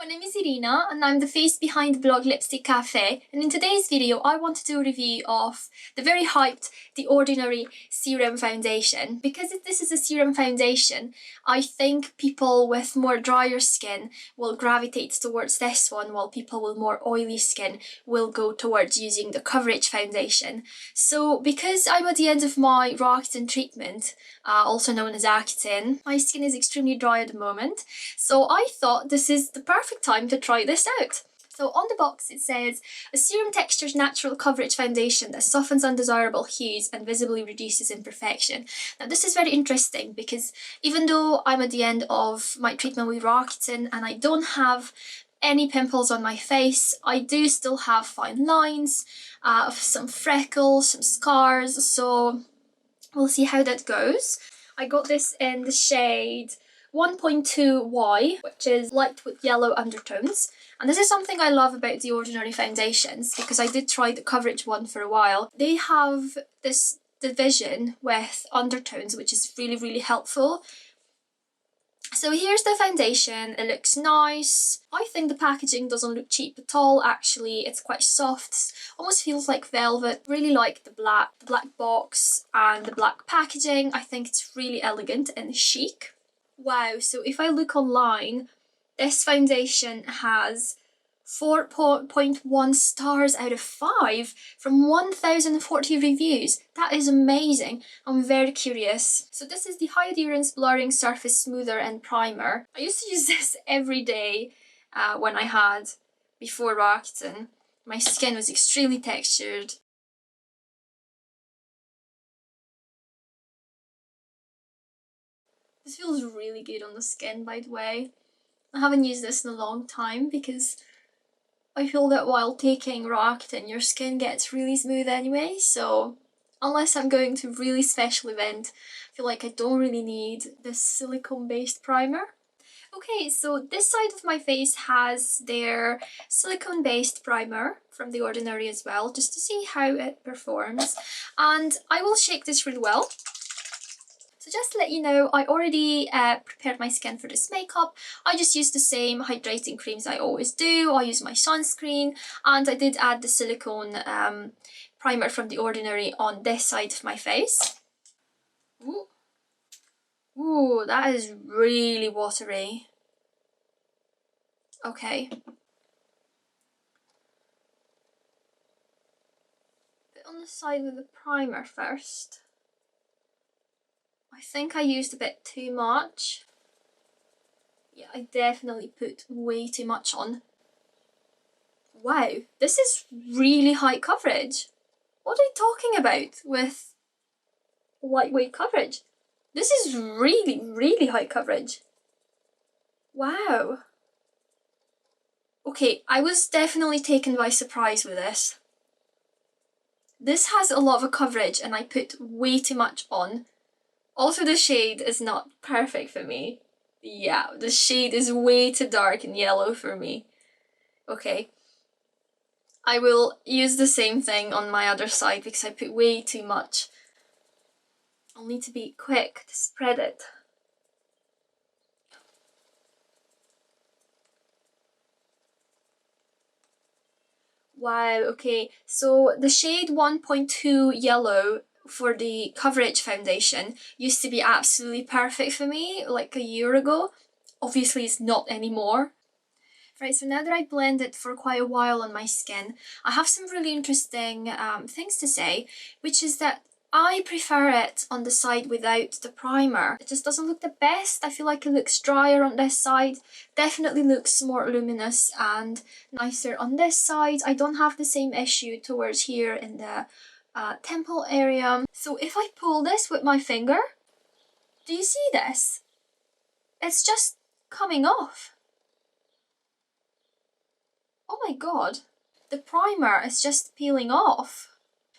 name is Irina and I'm the face behind the blog Lipstick Cafe, and in today's video I want to do a review of the very hyped The Ordinary Serum Foundation. Because this is a serum foundation, I think people with more drier skin will gravitate towards this one, while people with more oily skin will go towards using the coverage foundation. So because I'm at the end of my Roaccutane treatment, also known as Accutane, my skin is extremely dry at the moment, so I thought this is the perfect time to try this out. So on the box it says, a serum texture's natural coverage foundation that softens undesirable hues and visibly reduces imperfection. Now this is very interesting because even though I'm at the end of my treatment with Roaccutane and I don't have any pimples on my face, I do still have fine lines, some freckles, some scars, so we'll see how that goes. I got this in the shade 1.2Y, which is light with yellow undertones. And this is something I love about the Ordinary foundations, because I did try the coverage one for a while. They have this division with undertones, which is really helpful. So here's the foundation. It looks nice. I think the packaging doesn't look cheap at all, actually. It's quite soft, almost feels like velvet. Really like the black box and the black packaging. I think it's really elegant and chic. Wow, so if I look online, this foundation has 4.1 stars out of 5 from 1040 reviews. That is amazing. I'm very curious. So this is the High Adherence Blurring Surface Smoother and Primer. I used to use this every day when I had before Roaccutane. My skin was extremely textured. This feels really good on the skin, by the way. I haven't used this in a long time because I feel that while taking Roaccutane, your skin gets really smooth anyway, so unless I'm going to a really special event, I feel like I don't really need this silicone-based primer. Okay, so this side of my face has their silicone-based primer from The Ordinary as well, just to see how it performs. And I will shake this really well. So just to let you know, I already prepared my skin for this makeup. I just used the same hydrating creams I always do. I use my sunscreen, and I did add the silicone primer from The Ordinary on this side of my face. Ooh, ooh, that is really watery. Okay. Bit on the side with the primer first. I think I used a bit too much. Yeah, I definitely put way too much on. Wow, this is really high coverage. What are you talking about with lightweight coverage? This is really high coverage. Wow. Okay, I was definitely taken by surprise with this. This has a lot of coverage and I put way too much on. Also, the shade is not perfect for me. Yeah, the shade is way too dark and yellow for me. Okay. I will use the same thing on my other side because I put way too much. I'll need to be quick to spread it. Wow, okay, so the shade 1.2 yellow for the coverage foundation used to be absolutely perfect for me like a year ago. Obviously it's not anymore. Right, so now that I blended for quite a while on my skin, I have some really interesting things to say, which is that I prefer it on the side without the primer. It just doesn't look the best. I feel like it looks drier on this side. Definitely looks more luminous and nicer on this side. I don't have the same issue towards here in the temple area. So if I pull this with my finger, do you see this? It's just coming off. Oh my god, the primer is just peeling off.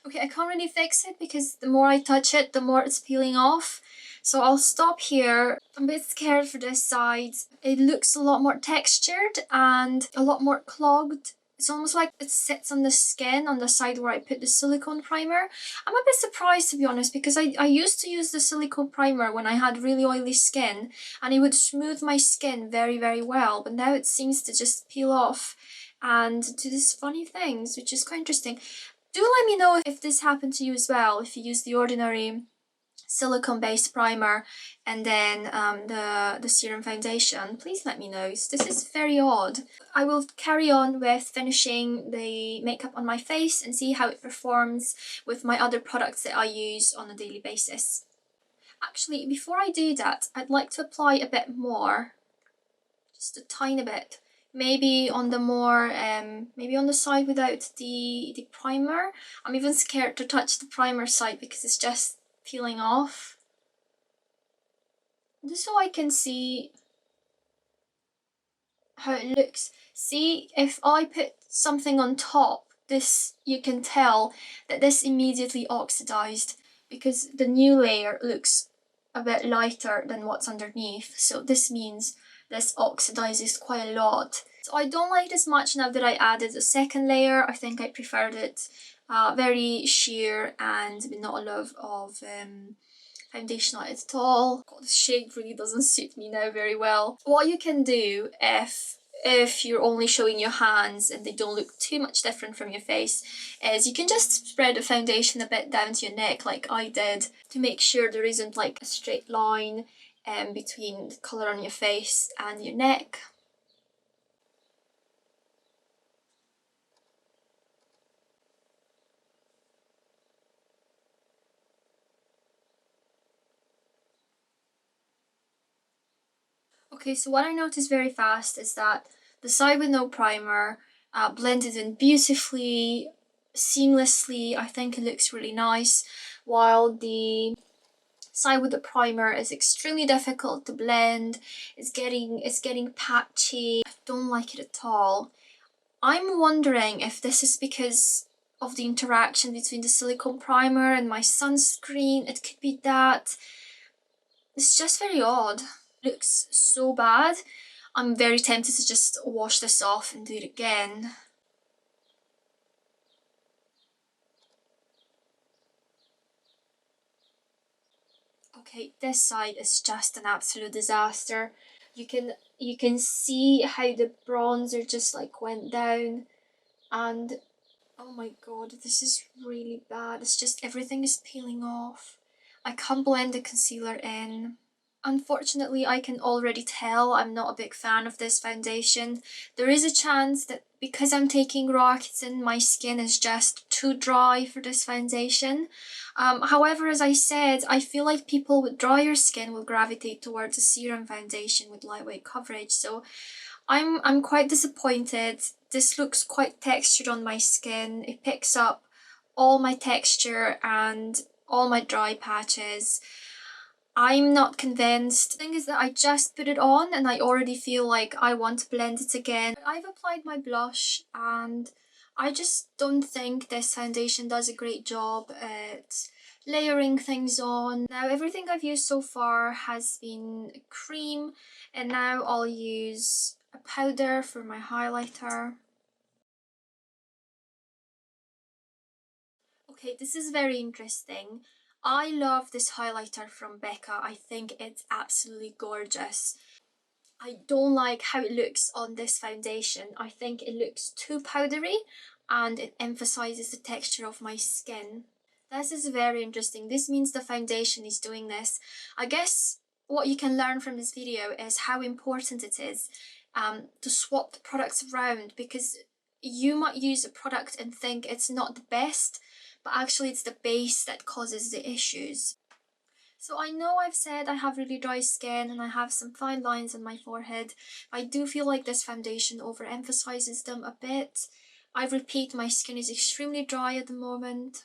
Okay, I can't really fix it because the more I touch it, the more it's peeling off. So I'll stop here. I'm a bit scared for this side. It looks a lot more textured and a lot more clogged It's almost like it sits on the skin on the side where I put the silicone primer. I'm a bit surprised, to be honest, because I used to use the silicone primer when I had really oily skin and it would smooth my skin very, very well. But now it seems to just peel off and do these funny things, which is quite interesting. Do let me know if this happened to you as well, if you use the Ordinary silicone based primer and then the serum foundation. Please let me know. This is very odd. I will carry on with finishing the makeup on my face and see how it performs with my other products that I use on a daily basis. Actually, before I do that, I'd like to apply a bit more, just a tiny bit. Maybe on the more, maybe on the side without the primer. I'm even scared to touch the primer side because it's just peeling off. Just so I can see how it looks. See, if I put something on top, this, you can tell that this immediately oxidized because the new layer looks a bit lighter than what's underneath. So this means this oxidizes quite a lot. So I don't like this much now that I added a second layer. I think I preferred it very sheer and with not a lot of foundation on it at all. God, the shade really doesn't suit me now very well. What you can do if you're only showing your hands and they don't look too much different from your face is you can just spread the foundation a bit down to your neck like I did to make sure there isn't like a straight line between the colour on your face and your neck. Okay, so what I noticed very fast is that the side with no primer blended in beautifully, seamlessly. I think it looks really nice, while the side with the primer is extremely difficult to blend. It's getting patchy. I don't like it at all. I'm wondering if this is because of the interaction between the silicone primer and my sunscreen. It could be that. It's just very odd. Looks so bad. I'm very tempted to just wash this off and do it again. Okay, this side is just an absolute disaster. You can see how the bronzer just like went down, and oh my god, this is really bad. It's just everything is peeling off. I can't blend the concealer in. Unfortunately, I can already tell I'm not a big fan of this foundation. There is a chance that because I'm taking Roaccutane, my skin is just too dry for this foundation. However, as I said, I feel like people with drier skin will gravitate towards a serum foundation with lightweight coverage. So I'm quite disappointed. This looks quite textured on my skin. It picks up all my texture and all my dry patches. I'm not convinced. The thing is that I just put it on and I already feel like I want to blend it again. I've applied my blush and I just don't think this foundation does a great job at layering things on. Now everything I've used so far has been cream, and now I'll use a powder for my highlighter. Okay, this is very interesting. I love this highlighter from BECCA. I think it's absolutely gorgeous. I don't like how it looks on this foundation. I think it looks too powdery and it emphasizes the texture of my skin. This is very interesting. This means the foundation is doing this. I guess what you can learn from this video is how important it is to swap the products around, because you might use a product and think it's not the best, but actually it's the base that causes the issues. So I know I've said I have really dry skin and I have some fine lines on my forehead. I do feel like this foundation overemphasizes them a bit. I repeat, my skin is extremely dry at the moment.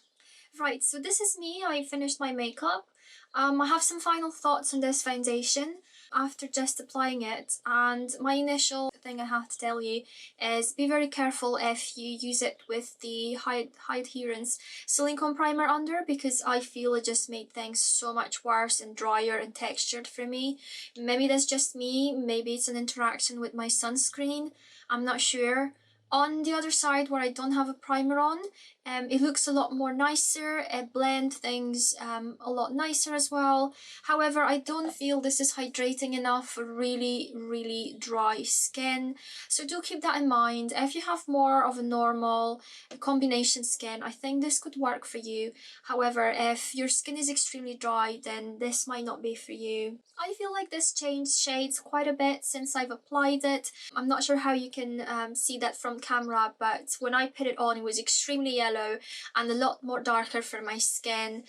Right, so this is me. I finished my makeup. I have some final thoughts on this foundation after just applying it, and my initial thing I have to tell you is be very careful if you use it with the high adherence silicone primer under, because I feel it just made things so much worse and drier and textured for me. Maybe that's just me, maybe it's an interaction with my sunscreen, I'm not sure. On the other side, where I don't have a primer on, it looks a lot more nicer. It blends things a lot nicer as well. However, I don't feel this is hydrating enough for really dry skin. So do keep that in mind. If you have more of a normal combination skin, I think this could work for you. However, if your skin is extremely dry, then this might not be for you. I feel like this changed shades quite a bit since I've applied it. I'm not sure how you can see that from camera, but when I put it on, it was extremely yellow and a lot more darker for my skin.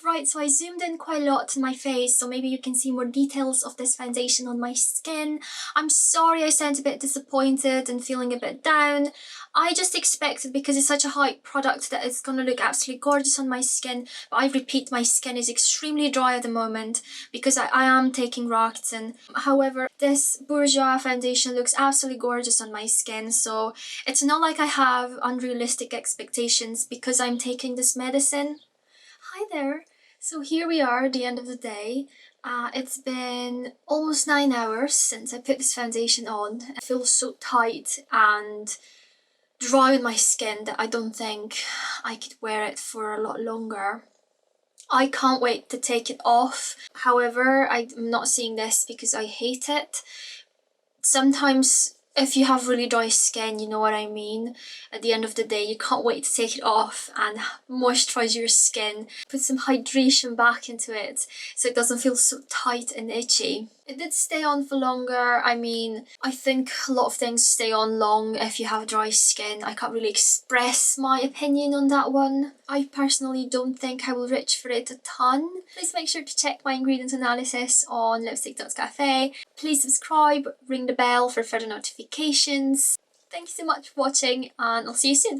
Right, so I zoomed in quite a lot to my face, so maybe you can see more details of this foundation on my skin. I'm sorry I sound a bit disappointed and feeling a bit down. I just expected, because it's such a hype product, that it's gonna look absolutely gorgeous on my skin. But I repeat, my skin is extremely dry at the moment because I am taking Roaccutane. However, this Bourjois foundation looks absolutely gorgeous on my skin, so it's not like I have unrealistic expectations because I'm taking this medicine. Hi there. So here we are at the end of the day. It's been almost 9 hours since I put this foundation on. I feel so tight and dry on my skin that I don't think I could wear it for a lot longer. I can't wait to take it off. However, I'm not saying this because I hate it. Sometimes if you have really dry skin, you know what I mean. At the end of the day, you can't wait to take it off and moisturize your skin. Put some hydration back into it so it doesn't feel so tight and itchy. It did stay on for longer. I mean, I think a lot of things stay on long if you have dry skin. I can't really express my opinion on that one. I personally don't think I will reach for it a ton. Please make sure to check my ingredients analysis on lipstick.cafe. Please subscribe, ring the bell for further notifications. Thank you so much for watching, and I'll see you soon.